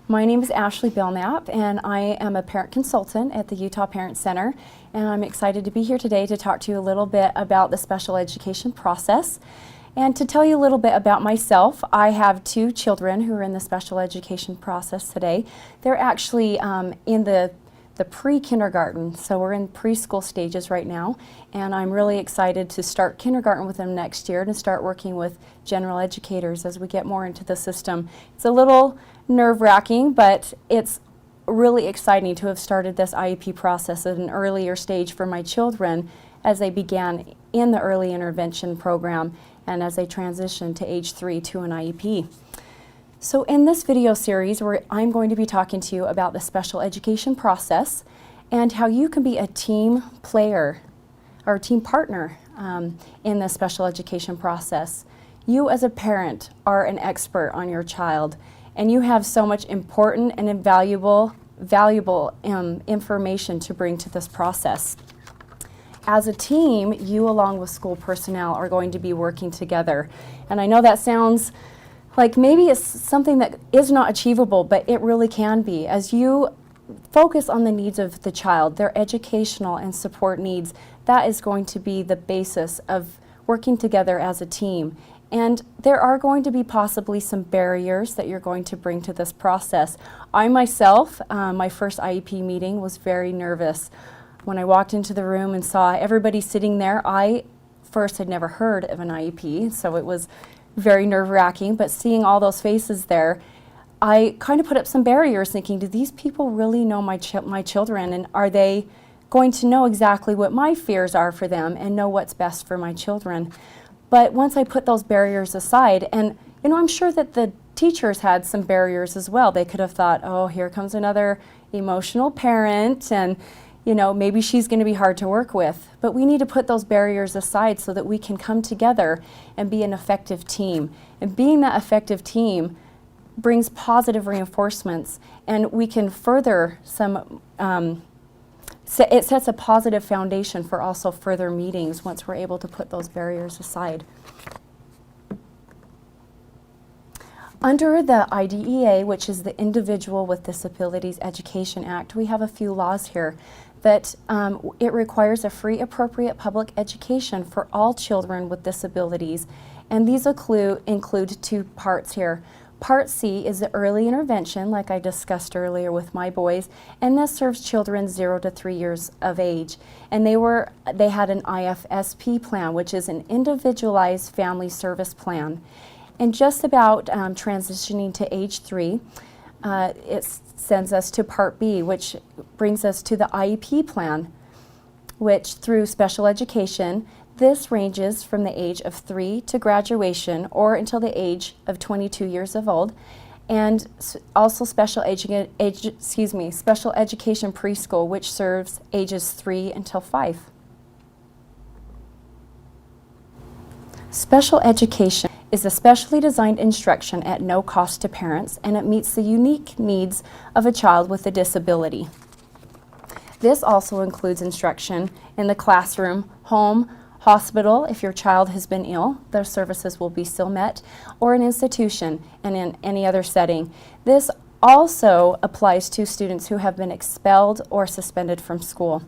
My name is Ashley Belknap, and I am a parent consultant at the Utah Parent Center, and I'm excited to be here today to talk to you a little bit about the special education process. And to tell you a little bit about myself, I have two children who are in the special education process today. They're actually in the pre-kindergarten, so we're in preschool stages right now, and I'm really excited to start kindergarten with them next year and start working with general educators as we get more into the system. It's a little nerve-wracking, but it's really exciting to have started this IEP process at an earlier stage for my children as they began in the early intervention program and as they transition to age 3 to an IEP. So in this video series, I'm going to be talking to you about the special education process and how you can be a team player or team partner in the special education process. You as a parent are an expert on your child, and you have so much important and invaluable information to bring to this process. As a team, you along with school personnel are going to be working together. And I know that sounds like maybe it's something that is not achievable, but it really can be. As you focus on the needs of the child, their educational and support needs, that is going to be the basis of working together as a team. And there are going to be possibly some barriers that you're going to bring to this process. I myself, my first IEP meeting, was very nervous. When I walked into the room and saw everybody sitting there, I first had never heard of an IEP, so it was very nerve-wracking, but seeing all those faces there, I kind of put up some barriers thinking, do these people really know my children, and are they going to know exactly what my fears are for them and know what's best for my children? But once I put those barriers aside, and I'm sure that the teachers had some barriers as well. They could have thought, oh, here comes another emotional parent, and maybe she's going to be hard to work with. But we need to put those barriers aside so that we can come together and be an effective team. And being that effective team brings positive reinforcements, and we can further it sets a positive foundation for also further meetings once we're able to put those barriers aside. Under the IDEA, which is the Individual with Disabilities Education Act, we have a few laws here that it requires a free, appropriate public education for all children with disabilities. And these include two parts here. Part C is the early intervention, like I discussed earlier with my boys, and this serves children 0 to 3 years of age. And they had an IFSP plan, which is an individualized family service plan. And just about transitioning to age 3, it sends us to Part B, which brings us to the IEP Plan, which through special education, this ranges from the age of 3 to graduation or until the age of 22 years of old, and also special education preschool, which serves ages 3 until 5. Special education is a specially designed instruction at no cost to parents, and it meets the unique needs of a child with a disability. This also includes instruction in the classroom, home, hospital, if your child has been ill, their services will be still met, or an institution and in any other setting. This also applies to students who have been expelled or suspended from school.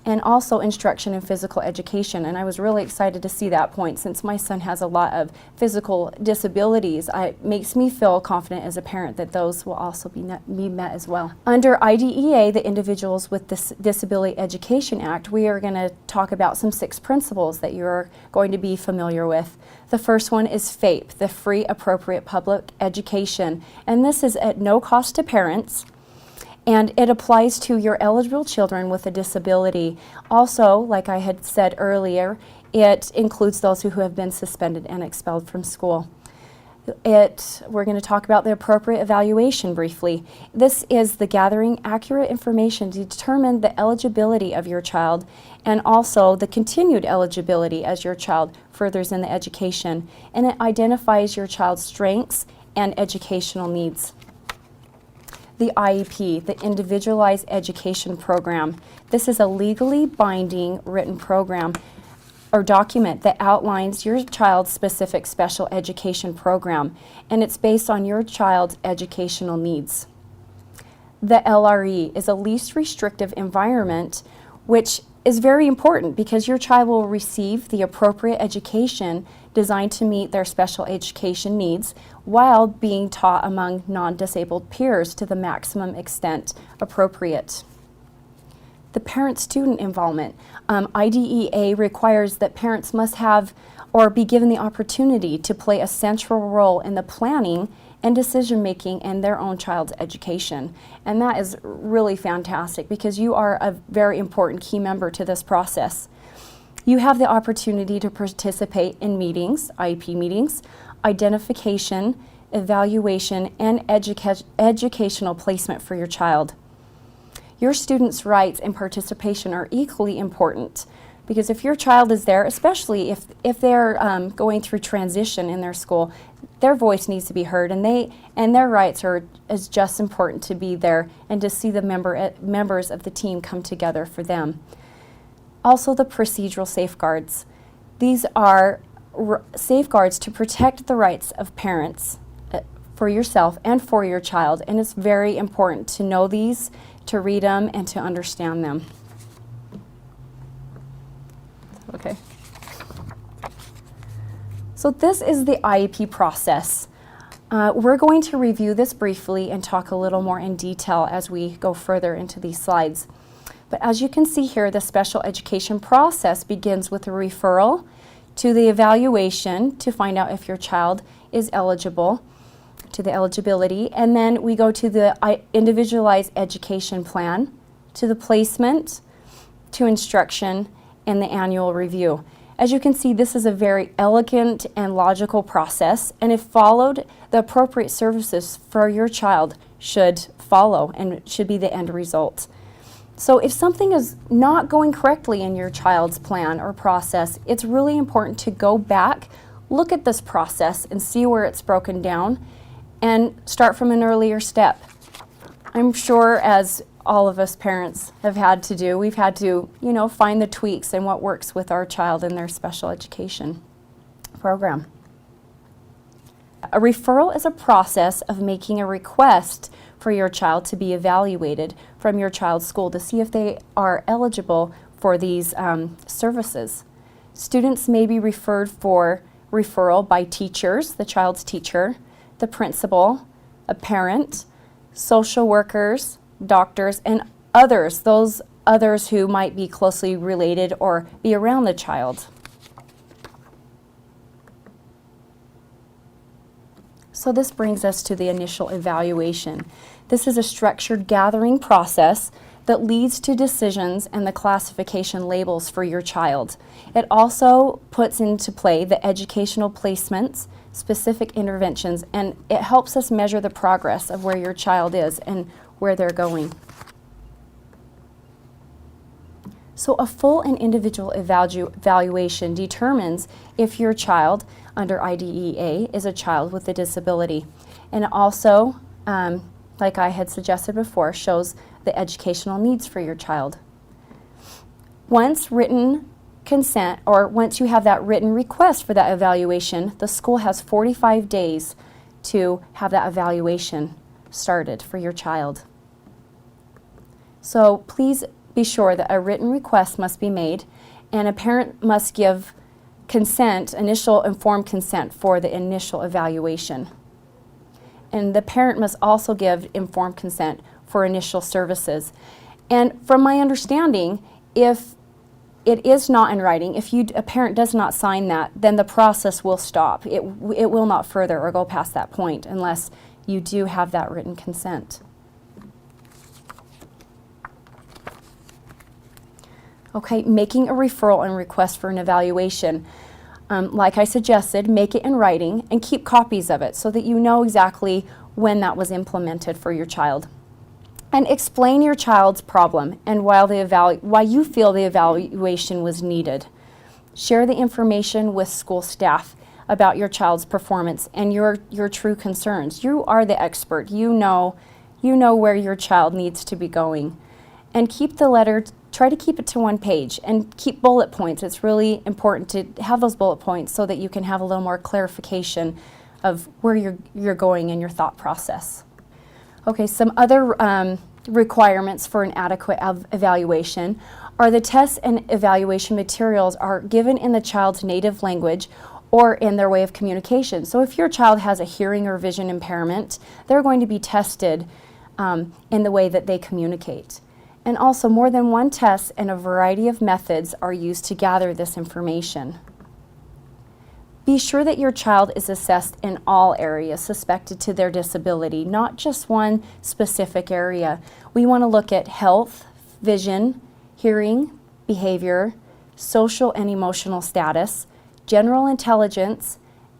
And also instruction in physical education. And I was really excited to see that point since my son has a lot of physical disabilities. It makes me feel confident as a parent that those will also be met as well. Under IDEA, the Individuals with Disability Education Act, we are going to talk about some 6 principles that you're going to be familiar with. The first one is FAPE, the Free Appropriate Public Education. And this is at no cost to parents. And it applies to your eligible children with a disability. Also, like I had said earlier, it includes those who have been suspended and expelled from school. We're going to talk about the appropriate evaluation briefly. This is the gathering accurate information to determine the eligibility of your child and also the continued eligibility as your child furthers in the education. And it identifies your child's strengths and educational needs. The IEP, the Individualized Education Program. This is a legally binding written program or document that outlines your child's specific special education program, and it's based on your child's educational needs. the LRE is a least restrictive environment, which is very important because your child will receive the appropriate education designed to meet their special education needs while being taught among non-disabled peers to the maximum extent appropriate. The parent-student involvement. IDEA requires that parents must have or be given the opportunity to play a central role in the planning and decision-making in their own child's education. And that is really fantastic because you are a very important key member to this process. You have the opportunity to participate in meetings, IEP meetings, identification, evaluation, and educational placement for your child. Your students' rights and participation are equally important because if your child is there, especially if they're going through transition in their school, their voice needs to be heard, and their rights is just important to be there and to see the members of the team come together for them. Also, the procedural safeguards. These are safeguards to protect the rights of parents for yourself and for your child, and it's very important to know these, to read them, and to understand them. Okay. So this is the IEP process. We're going to review this briefly and talk a little more in detail as we go further into these slides. But as you can see here, the special education process begins with a referral to the evaluation to find out if your child is eligible, to the eligibility, and then we go to the individualized education plan, to the placement, to instruction, and the annual review. As you can see, this is a very elegant and logical process, and if followed, the appropriate services for your child should follow and should be the end result. So if something is not going correctly in your child's plan or process, it's really important to go back, look at this process and see where it's broken down and start from an earlier step. I'm sure as all of us parents have had to do, we've had to, find the tweaks and what works with our child in their special education program. A referral is a process of making a request for your child to be evaluated from your child's school to see if they are eligible for these services. Students may be referred for referral by teachers, the child's teacher, the principal, a parent, social workers, doctors, and others, those others who might be closely related or be around the child. So this brings us to the initial evaluation. This is a structured gathering process that leads to decisions and the classification labels for your child. It also puts into play the educational placements, specific interventions, and it helps us measure the progress of where your child is and where they're going. So a full and individual evaluation determines if your child under IDEA is a child with a disability. And it also, like I had suggested before, shows the educational needs for your child. Once written consent, or once you have that written request for that evaluation, the school has 45 days to have that evaluation started for your child. So please be sure that a written request must be made and a parent must give consent, initial informed consent for the initial evaluation. And the parent must also give informed consent for initial services. And from my understanding, if it is not in writing, if a parent does not sign that, then the process will stop. It will not further or go past that point unless you do have that written consent. Okay, making a referral and request for an evaluation. Like I suggested, make it in writing and keep copies of it so that you know exactly when that was implemented for your child. And explain your child's problem and why you feel the evaluation was needed. Share the information with school staff about your child's performance and your true concerns. You are the expert. You know where your child needs to be going. And keep the letter, try to keep it to one page and keep bullet points. It's really important to have those bullet points so that you can have a little more clarification of where you're going in your thought process. Okay, some other requirements for an adequate evaluation are the tests and evaluation materials are given in the child's native language or in their way of communication. So if your child has a hearing or vision impairment, they're going to be tested in the way that they communicate. And also, more than one test and a variety of methods are used to gather this information. Be sure that your child is assessed in all areas suspected to their disability, not just one specific area. We want to look at health, vision, hearing, behavior, social and emotional status, general intelligence,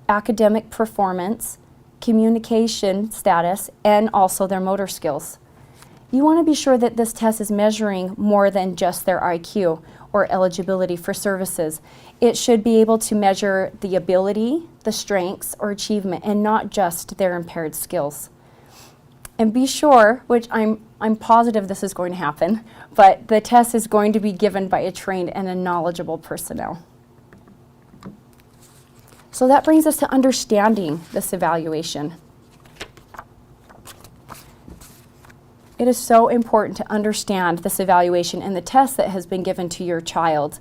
academic performance, communication status, and also their motor skills. You want to be sure that this test is measuring more than just their IQ or eligibility for services. It should be able to measure the ability, the strengths, or achievement, and not just their impaired skills. And be sure, which I'm positive this is going to happen, but the test is going to be given by a trained and a knowledgeable personnel. So that brings us to understanding this evaluation. It is so important to understand this evaluation and the test that has been given to your child.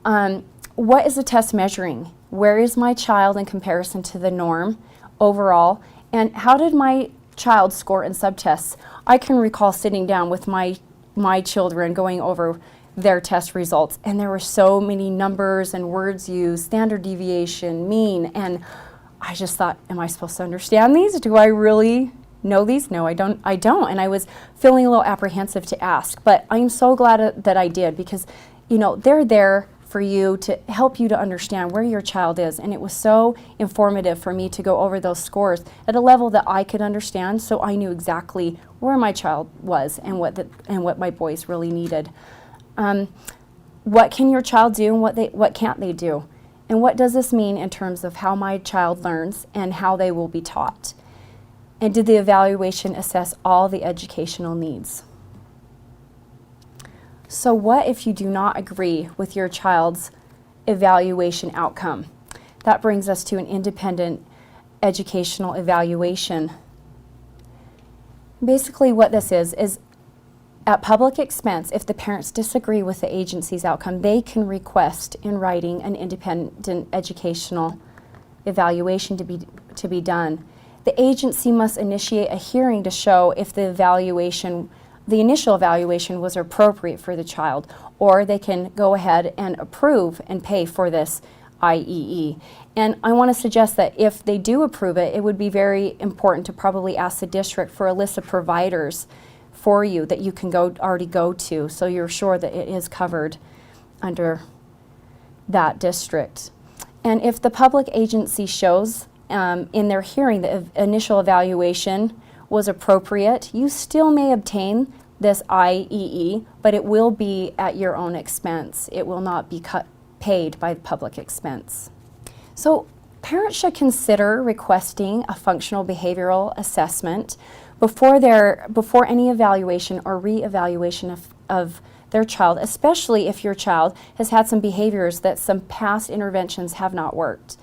What is the test measuring? Where is my child in comparison to the norm overall? And how did my child score in subtests? I can recall sitting down with my children going over their test results, and there were so many numbers and words used, standard deviation, mean, and I just thought, am I supposed to understand these? Do I really know these? No, I don't, and I was feeling a little apprehensive to ask, but I'm so glad that I did, because, you know, they're there for you to help you to understand where your child is, and it was so informative for me to go over those scores at a level that I could understand, so I knew exactly where my child was and what my boys really needed. What can your child do and what can't they do? And what does this mean in terms of how my child learns and how they will be taught? And did the evaluation assess all the educational needs? So what if you do not agree with your child's evaluation outcome? That brings us to an independent educational evaluation. Basically what this is at public expense, if the parents disagree with the agency's outcome, they can request in writing an independent educational evaluation to be done. The agency must initiate a hearing to show if the initial evaluation was appropriate for the child, or they can go ahead and approve and pay for this IEE. And I want to suggest that if they do approve it, it would be very important to probably ask the district for a list of providers for you that you can already go to, so you're sure that it is covered under that district. And if the public agency shows in their hearing the initial evaluation was appropriate, you still may obtain this IEE, but it will be at your own expense. It will not be paid by the public expense. So parents should consider requesting a functional behavioral assessment before any evaluation or re-evaluation of their child, especially if your child has had some behaviors that some past interventions have not worked.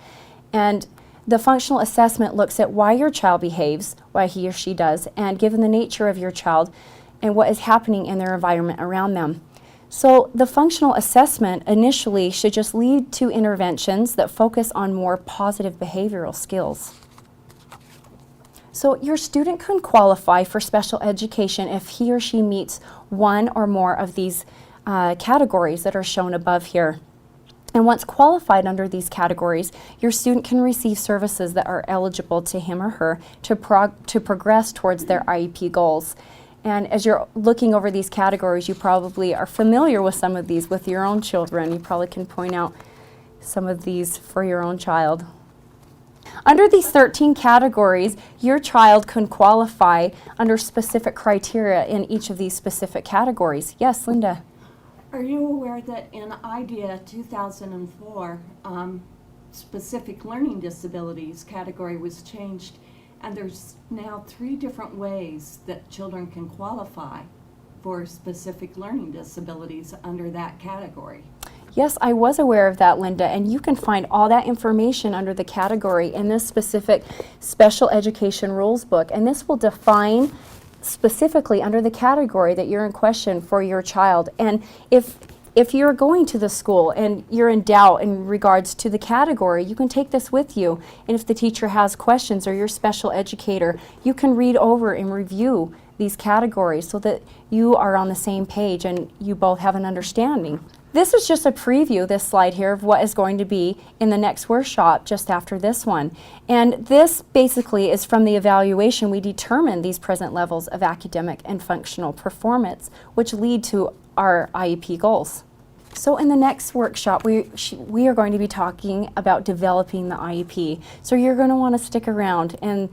And the functional assessment looks at why your child behaves, why he or she does, and given the nature of your child and what is happening in their environment around them. So the functional assessment initially should just lead to interventions that focus on more positive behavioral skills. So your student can qualify for special education if he or she meets one or more of these categories that are shown above here. And once qualified under these categories, your student can receive services that are eligible to him or her to progress towards their IEP goals. And as you're looking over these categories, you probably are familiar with some of these with your own children. You probably can point out some of these for your own child. Under these 13 categories, your child can qualify under specific criteria in each of these specific categories. Yes, Linda? Are you aware that in IDEA 2004, specific learning disabilities category was changed, and there's now 3 different ways that children can qualify for specific learning disabilities under that category? Yes, I was aware of that, Linda, and you can find all that information under the category in this specific special education rules book, and this will define specifically under the category that you're in question for your child. And if you're going to the school and you're in doubt in regards to the category, you can take this with you. And if the teacher has questions or your special educator, you can read over and review these categories so that you are on the same page and you both have an understanding. This is just a preview, this slide here, of what is going to be in the next workshop just after this one. And this basically is from the evaluation. We determine these present levels of academic and functional performance, which lead to our IEP goals. So in the next workshop, we are going to be talking about developing the IEP. So you're going to want to stick around and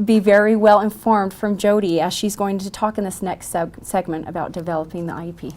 be very well informed from Jody as she's going to talk in this next segment about developing the IEP.